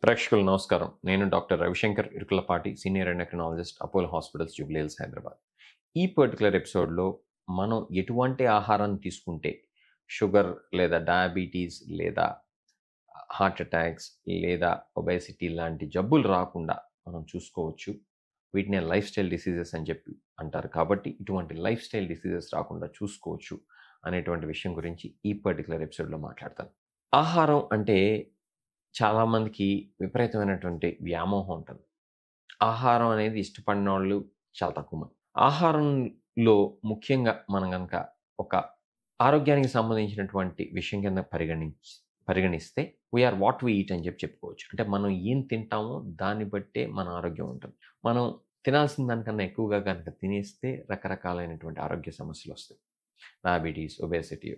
ప్రేక్షకులు నమస్కారం. నేను doctor Ravishankar Irukulapati, senior endocrinologist, Apollo hospitals, Jubilee hills, Hyderabad. ఈ పర్టిక్యులర్ ఎపిసోడ్‌లో మనం ఎటువంటి ఆహారాన్ని తీసుకుంటే షుగర్ లేదా డయాబెటీస్ లేదా హార్ట్ అటాక్స్ లేదా ఒబేసిటీ లాంటి జబ్బులు రాకుండా మనం చూసుకోవచ్చు. వీటినే లైఫ్ స్టైల్ డిసీజెస్ అని చెప్పి అంటారు. కాబట్టి ఇటువంటి లైఫ్ స్టైల్ డిసీజెస్ రాకుండా చూసుకోవచ్చు అనేటువంటి విషయం గురించి ఈ పర్టిక్యులర్ ఎపిసోడ్‌లో మాట్లాడతాను. ఆహారం అంటే చాలామందికి విపరీతమైనటువంటి వ్యామోహం ఉంటుంది. ఆహారం అనేది ఇష్టపడినోళ్ళు చాలా తక్కువ మంది. ఆహారంలో ముఖ్యంగా మనం గనక ఒక ఆరోగ్యానికి సంబంధించినటువంటి విషయం కింద పరిగణిస్తే వీఆర్ వాట్ వి ఈట్ అని చెప్పుకోవచ్చు. అంటే మనం ఏం తింటామో దాన్ని బట్టే మన ఆరోగ్యం ఉంటుంది. మనం తినాల్సిన దానికన్నా ఎక్కువగా కనుక తినేస్తే రకరకాలైనటువంటి ఆరోగ్య సమస్యలొస్తాయి. డయాబెటీస్, ఒబేసిటీ,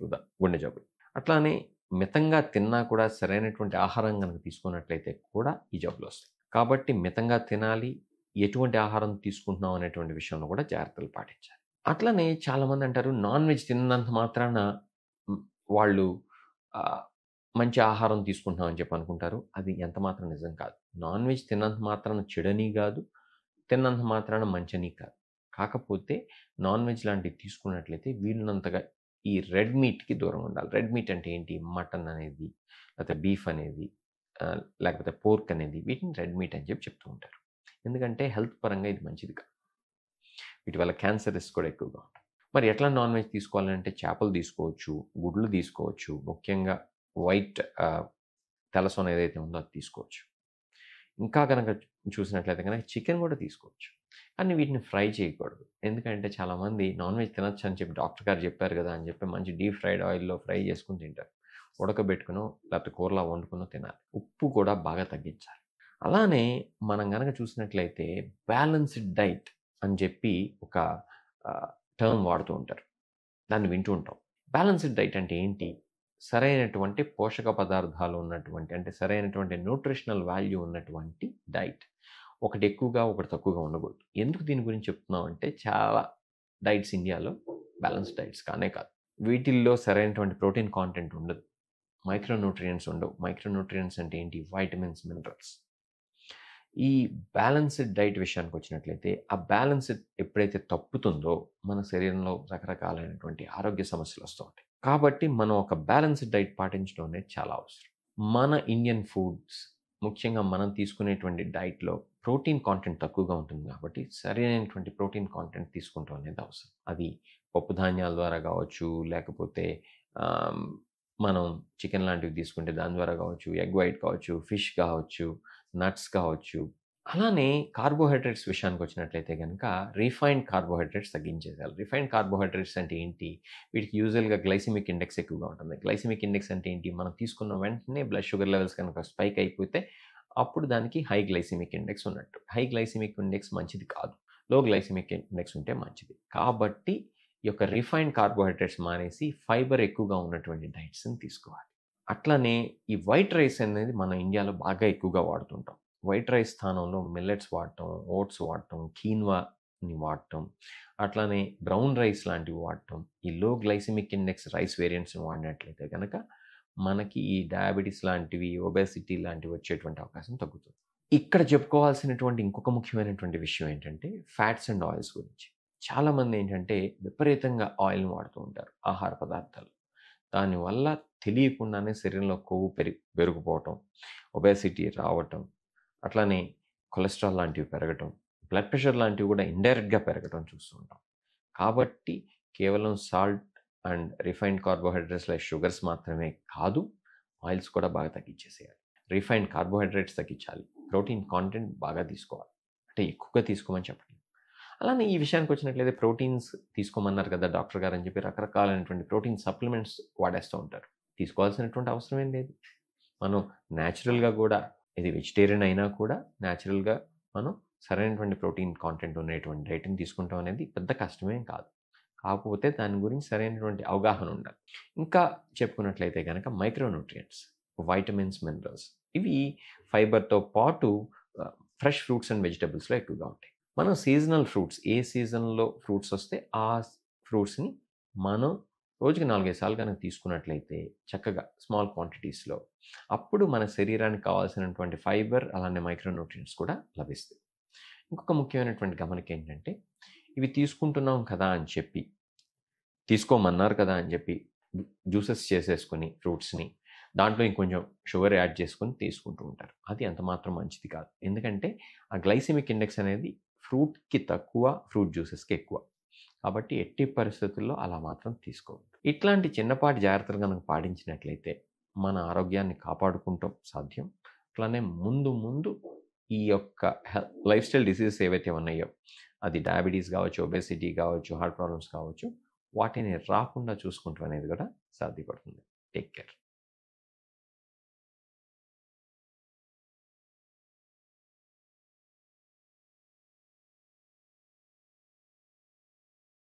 గుండె జబ్బులు. అట్లానే మితంగా తిన్నా కూడా సరైనటువంటి ఆహారం గనక తీసుకున్నట్లయితే కూడా ఈ జబ్బులొస్తాయి. కాబట్టి మితంగా తినాలి. ఎటువంటి ఆహారం తీసుకుంటున్నాం అనేటువంటి విషయంలో కూడా జాగ్రత్తలు పాటించాలి. అట్లనే చాలామంది అంటారు నాన్ వెజ్ తిన్నంత మాత్రాన హ్మ్, వాళ్ళు మంచి ఆహారం తీసుకుంటున్నాం అని చెప్పి అనుకుంటారు. అది ఎంత మాత్రం నిజం కాదు. నాన్ వెజ్ తిన్నంత మాత్రాన చెడని గాదు. తిన్నంత మాత్రాన మంచని కాదు. కాకపోతే నాన్ వెజ్ లాంటివి తీసుకున్నట్లయితే వీలున్నంతగా ఈ రెడ్ మీట్‌కి దూరంగా ఉండాలి. రెడ్ మీట్ అంటే ఏంటి? మటన్ అనేది, లేకపోతే బీఫ్ అనేది, లేకపోతే పోర్క్ అనేది వీటిని రెడ్ మీట్ అని చెప్తూ ఉంటారు. ఎందుకంటే హెల్త్ పరంగా ఇది మంచిది కాదు. వీటి వల్ల క్యాన్సర్ రిస్క్ కూడా ఎక్కువగా ఉంటుంది. మరి ఎట్లా నాన్ వెజ్ తీసుకోవాలంటే చేపలు తీసుకోవచ్చు, గుడ్లు తీసుకోవచ్చు. ముఖ్యంగా వైట్ తెల్లసొన ఏదైతే ఉందో అది తీసుకోవచ్చు. ఇంకా గనక చూసినట్లయితే గనక చికెన్ కూడా తీసుకోవచ్చు. కానీ వీటిని ఫ్రై చేయకూడదు. ఎందుకంటే చాలామంది నాన్ వెజ్ తినొచ్చు అని చెప్పి డాక్టర్ గారు చెప్పారు కదా అని చెప్పి మంచి డీప్ ఫ్రైడ్ ఆయిల్‌లో ఫ్రై చేసుకొని తింటారు. ఉడకబెట్టుకునో లేకపోతే కూరలా వండుకునో తినాలి. ఉప్పు కూడా బాగా తగ్గించాలి. అలానే మనం గనక చూసినట్లయితే బ్యాలెన్స్‌డ్ డైట్ అని చెప్పి ఒక టర్మ్ వాడుతూ ఉంటారు. దాన్ని వింటూ ఉంటాం. బ్యాలెన్స్‌డ్ డైట్ అంటే ఏంటి? సరైనటువంటి పోషక పదార్థాలు ఉన్నటువంటి అంటే సరైనటువంటి న్యూట్రిషనల్ వాల్యూ ఉన్నటువంటి డైట్. ఒకటి ఎక్కువగా, ఒకటి తక్కువగా ఉండకూడదు. ఎందుకు దీని గురించి చెప్తున్నాం అంటే చాలా డైట్స్ ఇండియాలో బ్యాలెన్స్డ్ డైట్స్ కానే కాదు. వీటిల్లో సరైనటువంటి ప్రోటీన్ కాంటెంట్ ఉండదు. మైక్రో న్యూట్రియంట్స్ ఉండవు. మైక్రో న్యూట్రియంట్స్ అంటే ఏంటి? Vitamins, minerals. ఈ బ్యాలెన్స్డ్ డైట్ విషయానికి వచ్చినట్లయితే ఆ బ్యాలెన్స్ ఎప్పుడైతే తప్పుతుందో మన శరీరంలో రకరకాలైనటువంటి ఆరోగ్య సమస్యలు వస్తూ ఉంటాయి. కాబట్టి మనం ఒక బ్యాలెన్స్డ్ డైట్ పాటించడం అనేది చాలా అవసరం. మన ఇండియన్ ఫుడ్స్ ముఖ్యంగా మనం తీసుకునేటువంటి డైట్‌లో ప్రోటీన్ కాంటెంట్ తక్కువగా ఉంటుంది కాబట్టి సరైనటువంటి ప్రోటీన్ కాంటెంట్ తీసుకుంటం అనేది అవసరం. అది పప్పు ధాన్యాల ద్వారా కావచ్చు, లేకపోతే ఆహ్, మనం చికెన్ లాంటివి తీసుకుంటే దాని ద్వారా కావచ్చు, ఎగ్ వైట్ కావచ్చు, ఫిష్ కావచ్చు, నట్స్ కావచ్చు. అలానే కార్బోహైడ్రేట్స్ విషయానికొచ్చినట్లయితే గనక రిఫైన్డ్ కార్బోహైడ్రేట్స్ తగ్గించేసేయాలి. రిఫైన్డ్ కార్బోహైడ్రేట్స్ అంటే ఏంటి? వీటికి యూజువల్‌గా గ్లైసెమిక్ ఇండెక్స్ ఎక్కువగా ఉంటుంది. గ్లైసెమిక్ ఇండెక్స్ అంటే ఏంటి? మనం తీసుకున్న వెంటనే బ్లడ్ షుగర్ లెవెల్స్ కనుక స్పైక్ అయిపోతే అప్పుడు దానికి హై గ్లైసెమిక్ ఇండెక్స్ ఉన్నట్టు. హై గ్లైసెమిక్ ఇండెక్స్ మంచిది కాదు. లో గ్లైసెమిక్ ఇండెక్స్ ఉంటే మంచిది. కాబట్టి ఈ యొక్క రిఫైన్డ్ కార్బోహైడ్రేట్స్ మానేసి ఫైబర్ ఎక్కువగా ఉన్నటువంటి డైట్స్‌ని తీసుకోవాలి. అట్లనే ఈ వైట్ రైస్ అనేది మన ఇండియాలో బాగా ఎక్కువగా వాడుతుంటాం. వైట్ రైస్ స్థానంలో మిల్లెట్స్ వాడటం, ఓట్స్ వాడటం, కీన్వాని వాడటం, అట్లానే బ్రౌన్ రైస్ లాంటివి వాడటం, ఈ లో గ్లైసెమిక్ ఇండెక్స్ రైస్ వేరియంట్స్‌ని వాడినట్లయితే గనక మనకి ఈ డయాబెటిస్ లాంటివి, ఒబేసిటీ లాంటివి వచ్చేటువంటి అవకాశం తగ్గుతుంది. ఇక్కడ చెప్పుకోవాల్సినటువంటి ఇంకొక ముఖ్యమైనటువంటి విషయం ఏంటంటే ఫ్యాట్స్ అండ్ ఆయిల్స్ గురించి. చాలామంది ఏంటంటే విపరీతంగా ఆయిల్‌ని వాడుతూ ఉంటారు ఆహార పదార్థాలు. దానివల్ల తెలియకుండానే శరీరంలో కొవ్వు పెరిగిపోవటం, ఒబేసిటీ రావటం, అట్లానే కొలెస్ట్రాల్ లాంటివి పెరగటం, బ్లడ్ ప్రెషర్ లాంటివి కూడా ఇండైరెక్ట్‌గా పెరగటం చూస్తూ ఉంటాం. కాబట్టి కేవలం salt and refined carbohydrates like sugars మాత్రమే కాదు, ఆయిల్స్ కూడా బాగా తగ్గించేసేయాలి. రిఫైన్డ్ కార్బోహైడ్రేట్స్ తగ్గించాలి. ప్రోటీన్ కాంటెంట్ బాగా తీసుకోవాలి. అంటే ఎక్కువగా తీసుకోమని చెప్పట్లేదు. అలానే ఈ విషయానికొచ్చినట్లయితే ప్రోటీన్స్ తీసుకోమన్నారు కదా డాక్టర్ గారు అని చెప్పి రకరకాలైనటువంటి ప్రోటీన్ సప్లిమెంట్స్ వాడేస్తూ ఉంటారు. తీసుకోవాల్సినటువంటి అవసరం ఏం లేదు. మనం న్యాచురల్‌గా గూడా ఇది వెజిటేరియన్ అయినా కూడా న్యాచురల్‌గా మనం సరైనటువంటి ప్రోటీన్ కాంటెంట్ ఉండేటువంటి డైట్‌ని తీసుకుంటాం అనేది పెద్ద కష్టమేం కాదు. కాకపోతే దాని గురించి సరైనటువంటి అవగాహన ఉండాలి. ఇంకా చెప్పుకున్నట్లయితే గనక మైక్రో న్యూట్రియంట్స్, వైటమిన్స్, మినరల్స్ ఇవి ఫైబర్‌తో పాటు ఫ్రెష్ ఫ్రూట్స్ అండ్ వెజిటబుల్స్‌లో ఎక్కువగా ఉంటాయి. మనం సీజనల్ ఫ్రూట్స్ ఏ సీజన్‌లో ఫ్రూట్స్ వస్తే ఆ ఫ్రూట్స్‌ని మనం రోజుకి 4, 5 సార్లు కనుక తీసుకున్నట్లయితే చక్కగా స్మాల్ క్వాంటిటీస్‌లో అప్పుడు మన శరీరానికి కావాల్సినటువంటి ఫైబర్ అలానే మైక్రో న్యూట్రియంట్స్ కూడా లభిస్తాయి. ఇంకొక ముఖ్యమైనటువంటి గమనిక ఏంటంటే, ఇవి తీసుకుంటున్నాం కదా అని చెప్పి, తీసుకోమన్నారు కదా అని చెప్పి జ్యూసెస్ చేసేసుకొని ఫ్రూట్స్‌ని దాంట్లో ఇంకొంచెం షుగర్ యాడ్ చేసుకొని తీసుకుంటూ ఉంటారు. అది ఎంత మాత్రం మంచిది కాదు. ఎందుకంటే ఆ గ్లైసెమిక్ ఇండెక్స్ అనేది ఫ్రూట్‌కి తక్కువ, ఫ్రూట్ జ్యూసెస్‌కి ఎక్కువ. కాబట్టి ఎట్టి పరిస్థితుల్లో అలా మాత్రం తీసుకోవద్దు. ఇట్లాంటి చిన్నపాటి జాగ్రత్తలు గనుక పాటించినట్లయితే మన ఆరోగ్యాన్ని కాపాడుకుంటాం సాధ్యం. అట్లానే ముందు ముందు ఈ యొక్క లైఫ్ స్టైల్ డిసీజెస్ ఏవైతే ఉన్నాయో, అది డయాబెటీస్ కావచ్చు, ఒబెసిటీ కావచ్చు, హార్ట్ ప్రాబ్లమ్స్ కావచ్చు, వాటిని రాకుండా చూసుకుంటం అనేది కూడా సాధ్యపడుతుంది. Take care.